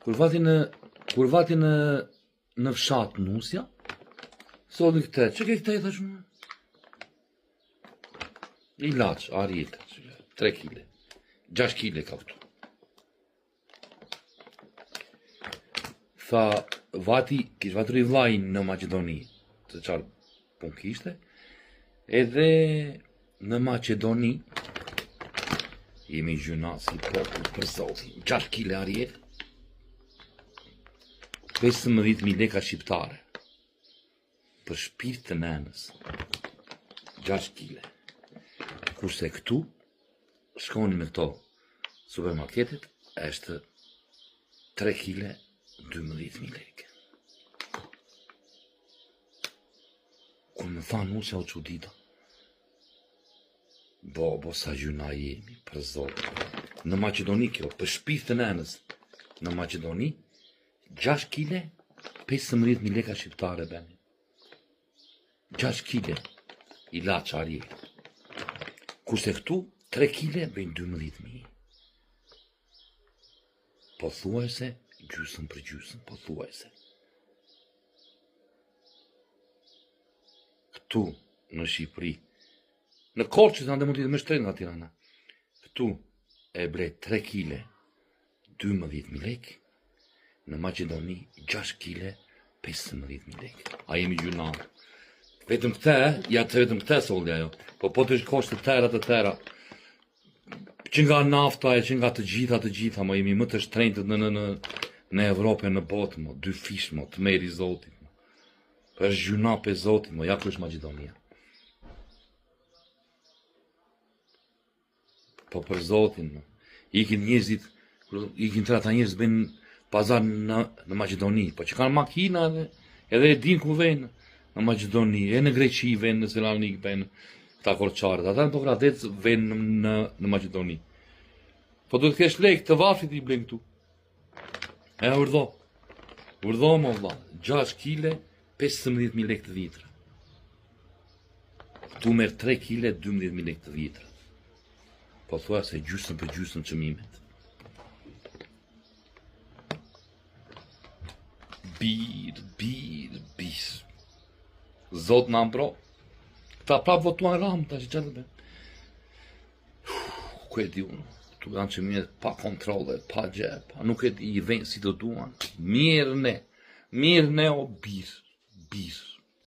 Kur vati në fshat Nusja, sodi këte, që ke këte, thash më? Ilaç, arjete, 3 kile, 6 kile ka këtu. Tha, vati, kish vatër i vlajnë në Macedoni, të qarë pun kishte, edhe në Macedoni, jemi gjuna si popull për zotin, 6 kile arjete, 15.000 leka shqiptare, për shpirt të nënës, 6 kile. Kurse këtu, shkoni me këto supermarketet, është 3 kile, 12.000 leke. Kur më tha Nusja o çudita, bo sa gjuna jemi, për zotin. Në Macedoni kjo, për shpirt të nënës, në Macedoni, 6 kile, 15.000 leka shqiptare beni. 6 kile, ilaç arjete. Kurse këtu, 3 kile, bëjnë 12.000. Po thuajse, gjysmë për gjysmë, po thuajse. Këtu, në Shqipëri, në Korçë, në mund të më shtrenjtë nga Tirana. Këtu, e ble 3 kile, 12.000 lekë, në Macedoni, 6 kile, 15.000 lekë. A jemi gjuna. Vetëm këte, vetëm këte soldi ajo. Po të shkosh të tëra, që nga nafta e që nga të gjitha, ma jemi më të shtrenjtët në Evropë e në botë, mo, 2 fish, mo, të meri zotit, mo. Është gjuna pe zotit, mo, ja kush Macedonia. Po për zotin, mo. Ikin njerëzit, ikin tëra ta njerëz bëjnë pazar në Macedoni, po që kanë makina edhe e din ku venë në Macedoni, e në Greqi venë, në Selanik venë, këta korçarët, ata në Pokradec venë në Macedoni. Po do të kesh lek të vafrit i blen këtu. E urdho më vlla, 6 kile, 15.000 lek të vitra. Këtu merr 3 kile, 12.000 lek të vitra. Po thua se gjysmë për gjysmë çmimet. Bir. Zot në ambro. Këta prap votuan Ram, ta që qëtë be. Ku e di unë, tu janë që mjetë pa kontrole, pa gjep, nuk e di i venë si të duan. Mirë ne o bir.